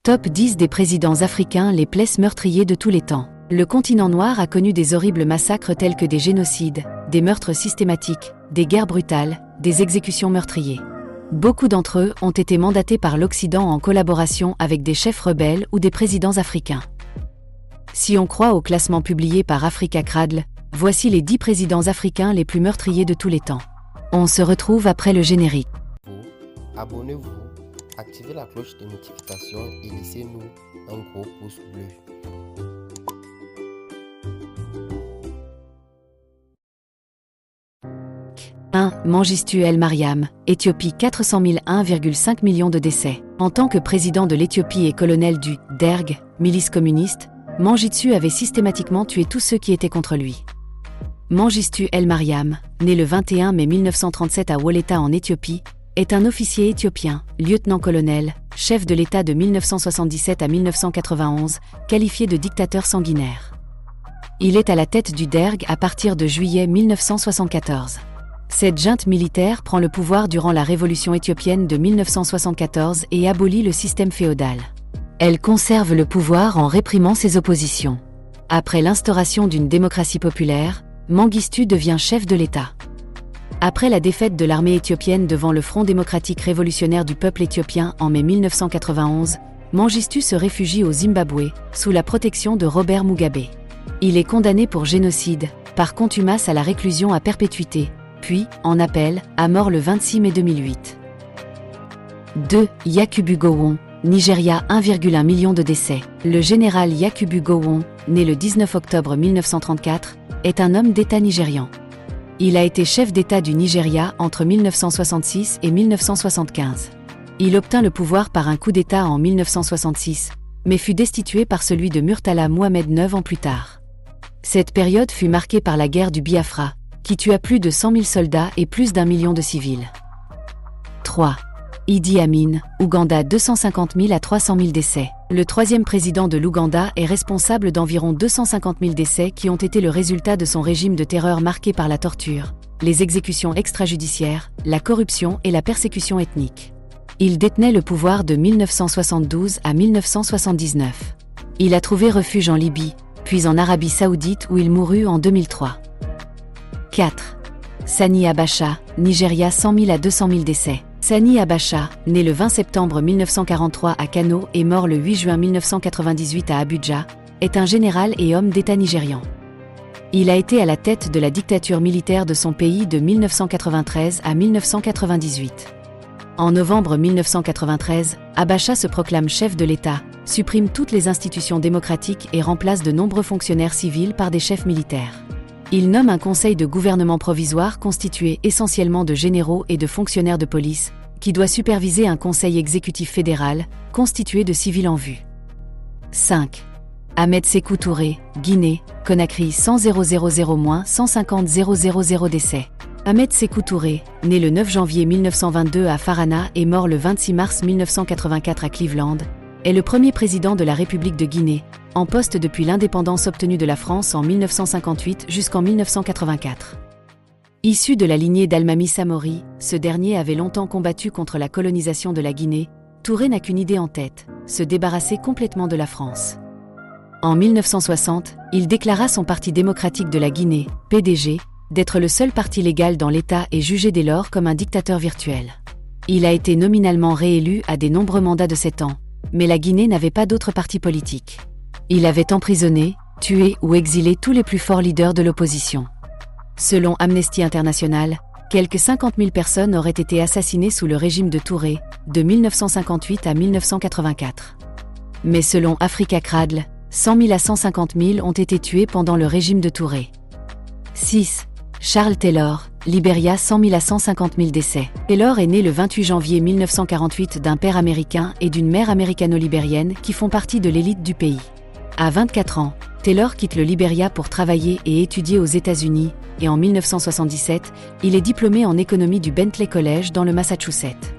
Top 10 des présidents africains les plus meurtriers de tous les temps. Le continent noir a connu des horribles massacres tels que des génocides, des meurtres systématiques, des guerres brutales, des exécutions meurtrières. Beaucoup d'entre eux ont été mandatés par l'Occident en collaboration avec des chefs rebelles ou des présidents africains. Si on croit au classement publié par Africa Cradle, voici les 10 présidents africains les plus meurtriers de tous les temps. On se retrouve après le générique. Abonnez-vous, activez la cloche de notification et laissez-nous un gros pouce bleu. 1. Mengistu El Mariam, Éthiopie 401,5 millions de décès. En tant que président de l'Éthiopie et colonel du Derg, milice communiste, Mengistu avait systématiquement tué tous ceux qui étaient contre lui. Mengistu El Mariam, né le 21 mai 1937 à Woleta en Éthiopie, est un officier éthiopien, lieutenant-colonel, chef de l'État de 1977 à 1991, qualifié de dictateur sanguinaire. Il est à la tête du Derg à partir de juillet 1974. Cette junte militaire prend le pouvoir durant la révolution éthiopienne de 1974 et abolit le système féodal. Elle conserve le pouvoir en réprimant ses oppositions. Après l'instauration d'une démocratie populaire, Mengistu devient chef de l'État. Après la défaite de l'armée éthiopienne devant le Front démocratique révolutionnaire du peuple éthiopien en mai 1991, Mengistu se réfugie au Zimbabwe, sous la protection de Robert Mugabe. Il est condamné pour génocide, par contumace à la réclusion à perpétuité, puis, en appel, à mort le 26 mai 2008. 2. Yakubu Gowon, Nigeria 1,1 million de décès. Le général Yakubu Gowon, né le 19 octobre 1934, est un homme d'État nigérian. Il a été chef d'État du Nigeria entre 1966 et 1975. Il obtint le pouvoir par un coup d'État en 1966, mais fut destitué par celui de Murtala Mohamed 9 ans plus tard. Cette période fut marquée par la guerre du Biafra, qui tua plus de 100 000 soldats et plus d'1 million de civils. 3. Idi Amin, Ouganda 250 000 à 300 000 décès. Le troisième président de l'Ouganda est responsable d'environ 250 000 décès qui ont été le résultat de son régime de terreur marqué par la torture, les exécutions extrajudiciaires, la corruption et la persécution ethnique. Il détenait le pouvoir de 1972 à 1979. Il a trouvé refuge en Libye, puis en Arabie Saoudite où il mourut en 2003. 4. Sani Abacha, Nigeria 100 000 à 200 000 décès. Sani Abacha, né le 20 septembre 1943 à Kano et mort le 8 juin 1998 à Abuja, est un général et homme d'État nigérian. Il a été à la tête de la dictature militaire de son pays de 1993 à 1998. En novembre 1993, Abacha se proclame chef de l'État, supprime toutes les institutions démocratiques et remplace de nombreux fonctionnaires civils par des chefs militaires. Il nomme un conseil de gouvernement provisoire constitué essentiellement de généraux et de fonctionnaires de police, qui doit superviser un conseil exécutif fédéral, constitué de civils en vue. 5. Ahmed Sékou Touré, Guinée, Conakry 100 000 150 000 décès. Ahmed Sékou Touré, né le 9 janvier 1922 à Farana et mort le 26 mars 1984 à Cleveland, est le premier président de la République de Guinée, en poste depuis l'indépendance obtenue de la France en 1958 jusqu'en 1984. Issu de la lignée d'Almami Samori, ce dernier avait longtemps combattu contre la colonisation de la Guinée. Touré n'a qu'une idée en tête, se débarrasser complètement de la France. En 1960, il déclara son Parti démocratique de la Guinée, PDG, d'être le seul parti légal dans l'État et jugé dès lors comme un dictateur virtuel. Il a été nominalement réélu à des nombreux mandats de 7 ans, mais la Guinée n'avait pas d'autre parti politique. Il avait emprisonné, tué ou exilé tous les plus forts leaders de l'opposition. Selon Amnesty International, quelques 50 000 personnes auraient été assassinées sous le régime de Touré, de 1958 à 1984. Mais selon Africa Cradle, 100 000 à 150 000 ont été tués pendant le régime de Touré. 6. Charles Taylor, Libéria 100 000 à 150 000 décès. Taylor est né le 28 janvier 1948 d'un père américain et d'une mère américano-libérienne qui font partie de l'élite du pays. À 24 ans, Taylor quitte le Libéria pour travailler et étudier aux États-Unis, et en 1977, il est diplômé en économie du Bentley College dans le Massachusetts.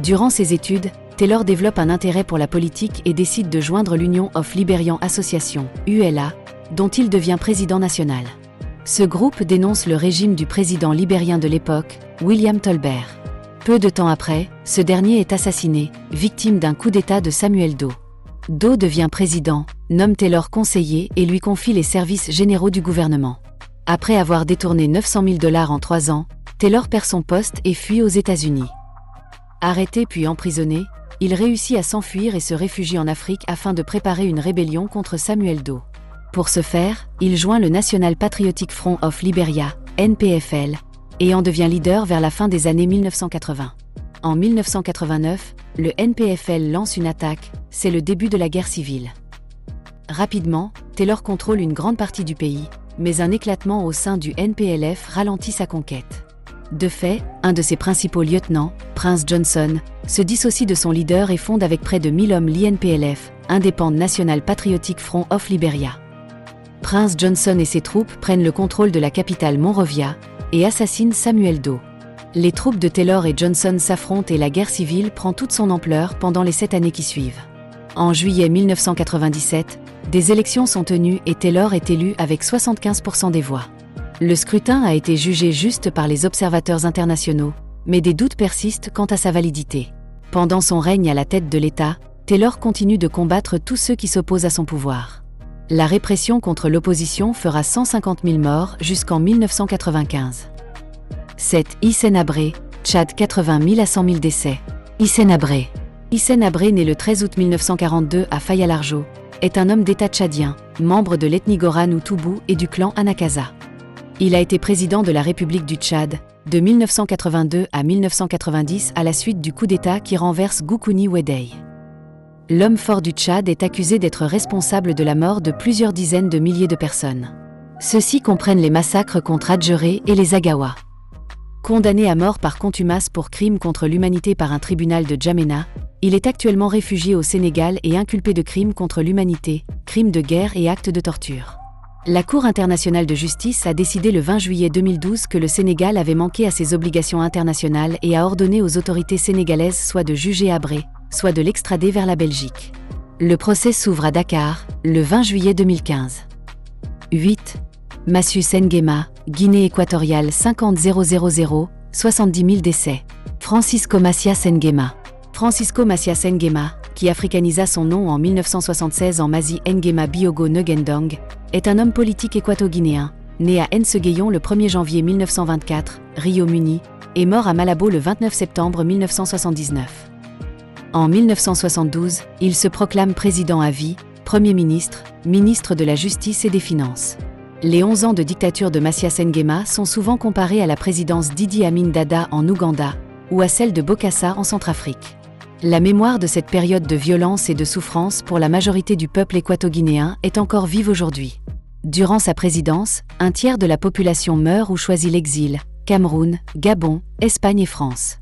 Durant ses études, Taylor développe un intérêt pour la politique et décide de joindre l'Union of Liberian Association, ULA, dont il devient président national. Ce groupe dénonce le régime du président libérien de l'époque, William Tolbert. Peu de temps après, ce dernier est assassiné, victime d'un coup d'État de Samuel Doe. Doe devient président, nomme Taylor conseiller et lui confie les services généraux du gouvernement. Après avoir détourné 900 000 $ en 3 ans, Taylor perd son poste et fuit aux États-Unis. Arrêté puis emprisonné, il réussit à s'enfuir et se réfugie en Afrique afin de préparer une rébellion contre Samuel Doe. Pour ce faire, il joint le National Patriotic Front of Liberia, NPFL, et en devient leader vers la fin des années 1980. En 1989, le NPFL lance une attaque, c'est le début de la guerre civile. Rapidement, Taylor contrôle une grande partie du pays, mais un éclatement au sein du NPLF ralentit sa conquête. De fait, un de ses principaux lieutenants, Prince Johnson, se dissocie de son leader et fonde avec près de 1000 hommes l'INPLF, Independent National Patriotic Front of Liberia. Prince Johnson et ses troupes prennent le contrôle de la capitale Monrovia et assassinent Samuel Doe. Les troupes de Taylor et Johnson s'affrontent et la guerre civile prend toute son ampleur pendant les 7 années qui suivent. En juillet 1997, des élections sont tenues et Taylor est élu avec 75% des voix. Le scrutin a été jugé juste par les observateurs internationaux, mais des doutes persistent quant à sa validité. Pendant son règne à la tête de l'État, Taylor continue de combattre tous ceux qui s'opposent à son pouvoir. La répression contre l'opposition fera 150 000 morts jusqu'en 1995. 7. Hissène Habré, Tchad 80 000 à 100 000 décès. Hissène Habré. Hissène Habré, né le 13 août 1942 à Faya-Largeau, est un homme d'État tchadien, membre de l'ethnie Goran ou Toubou et du clan Anakaza. Il a été président de la République du Tchad, de 1982 à 1990 à la suite du coup d'État qui renverse Goukouni Ouédeye. L'homme fort du Tchad est accusé d'être responsable de la mort de plusieurs dizaines de milliers de personnes. Ceux-ci comprennent les massacres contre Adjéré et les Agawa. Condamné à mort par contumace pour crimes contre l'humanité par un tribunal de Djamena, il est actuellement réfugié au Sénégal et inculpé de crimes contre l'humanité, crimes de guerre et actes de torture. La Cour internationale de justice a décidé le 20 juillet 2012 que le Sénégal avait manqué à ses obligations internationales et a ordonné aux autorités sénégalaises soit de juger Habré, soit de l'extrader vers la Belgique. Le procès s'ouvre à Dakar, le 20 juillet 2015. 8. Massus Nguema, Guinée équatoriale 50 000, 70 000 décès. Francisco Macias Nguema. Francisco Macias Nguema, qui africanisa son nom en 1976 en Masi Nguema Biogo Ngendong, est un homme politique équato-guinéen, né à Nsegueyon le 1er janvier 1924, Rio Muni, et mort à Malabo le 29 septembre 1979. En 1972, il se proclame président à vie, Premier ministre, ministre de la Justice et des Finances. Les 11 ans de dictature de Macias Nguema sont souvent comparés à la présidence d'Idi Amin Dada en Ouganda, ou à celle de Bokassa en Centrafrique. La mémoire de cette période de violence et de souffrance pour la majorité du peuple équato-guinéen est encore vive aujourd'hui. Durant sa présidence, un tiers de la population meurt ou choisit l'exil, Cameroun, Gabon, Espagne et France.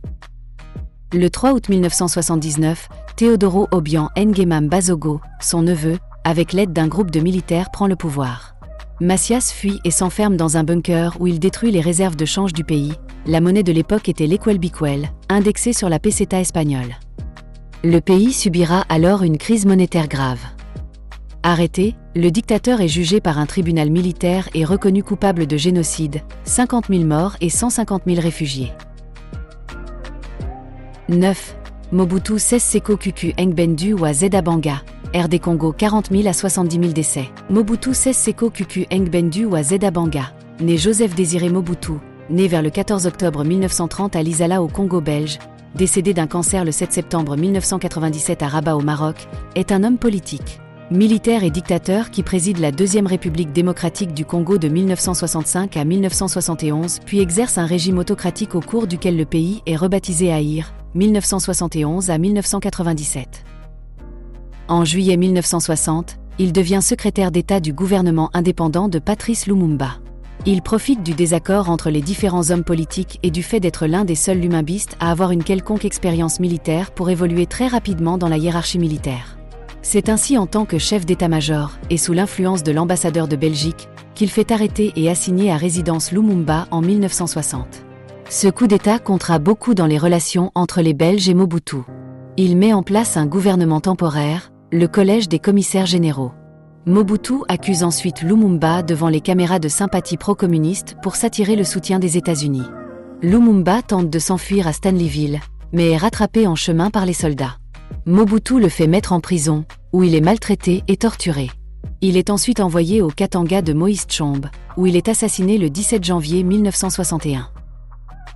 Le 3 août 1979, Teodoro Obiang Nguema Mbazogo, son neveu, avec l'aide d'un groupe de militaires prend le pouvoir. Macias fuit et s'enferme dans un bunker où il détruit les réserves de change du pays. La monnaie de l'époque était l'Equel Bicuel, indexée sur la peseta espagnole. Le pays subira alors une crise monétaire grave. Arrêté, le dictateur est jugé par un tribunal militaire et reconnu coupable de génocide, 50 000 morts et 150 000 réfugiés. 9. Mobutu Sese Seko Kuku Ngbendu wa Zeda Banga, RD Congo 40 000 à 70 000 décès. Mobutu Sese Seko Kuku Ngbendu wa Zeda Banga, né Joseph Désiré Mobutu, né vers le 14 octobre 1930 à Lisala au Congo belge, décédé d'un cancer le 7 septembre 1997 à Rabat au Maroc, est un homme politique, militaire et dictateur qui préside la Deuxième République démocratique du Congo de 1965 à 1971 puis exerce un régime autocratique au cours duquel le pays est rebaptisé Aïr, 1971 à 1997. En juillet 1960, il devient secrétaire d'État du gouvernement indépendant de Patrice Lumumba. Il profite du désaccord entre les différents hommes politiques et du fait d'être l'un des seuls lumimbistes à avoir une quelconque expérience militaire pour évoluer très rapidement dans la hiérarchie militaire. C'est ainsi en tant que chef d'état-major, et sous l'influence de l'ambassadeur de Belgique, qu'il fait arrêter et assigner à résidence Lumumba en 1960. Ce coup d'État comptera beaucoup dans les relations entre les Belges et Mobutu. Il met en place un gouvernement temporaire, le Collège des commissaires généraux. Mobutu accuse ensuite Lumumba devant les caméras de sympathie pro-communiste pour s'attirer le soutien des États-Unis. Lumumba tente de s'enfuir à Stanleyville, mais est rattrapé en chemin par les soldats. Mobutu le fait mettre en prison, où il est maltraité et torturé. Il est ensuite envoyé au Katanga de Moïse Tshombe, où il est assassiné le 17 janvier 1961.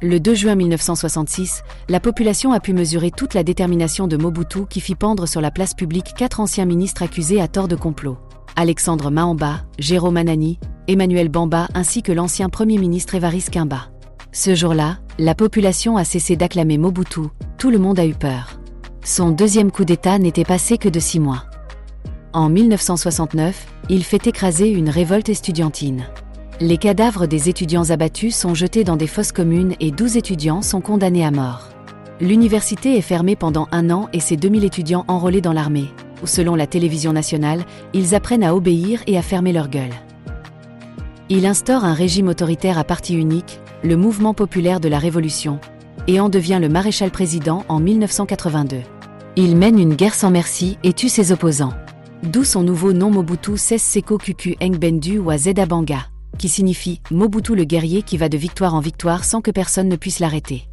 Le 2 juin 1966, la population a pu mesurer toute la détermination de Mobutu qui fit pendre sur la place publique 4 anciens ministres accusés à tort de complot. Alexandre Mahamba, Jérôme Anani, Emmanuel Bamba ainsi que l'ancien Premier ministre Évariste Kimba. Ce jour-là, la population a cessé d'acclamer Mobutu, tout le monde a eu peur. Son deuxième coup d'État n'était passé que de 6 mois. En 1969, il fait écraser une révolte estudiantine. Les cadavres des étudiants abattus sont jetés dans des fosses communes et 12 étudiants sont condamnés à mort. L'université est fermée pendant 1 an et ses 2000 étudiants enrôlés dans l'armée, où selon la télévision nationale, ils apprennent à obéir et à fermer leur gueule. Il instaure un régime autoritaire à parti unique, le Mouvement populaire de la Révolution, et en devient le maréchal-président en 1982. Il mène une guerre sans merci et tue ses opposants. D'où son nouveau nom Mobutu Sese Seko Kuku Ngbendu wa Zeda Banga, qui signifie « Mobutu le guerrier qui va de victoire en victoire sans que personne ne puisse l'arrêter ».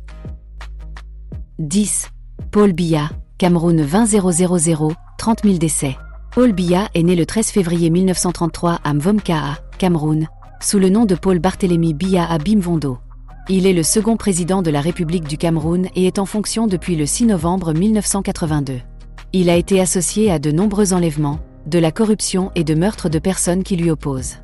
10. Paul Biya, Cameroun 20 000, 30 000 décès. Paul Biya est né le 13 février 1933 à Mvomkaa, Cameroun, sous le nom de Paul Barthélemy Biya à Bimvondo. Il est le second président de la République du Cameroun et est en fonction depuis le 6 novembre 1982. Il a été associé à de nombreux enlèvements, de la corruption et de meurtres de personnes qui lui opposent.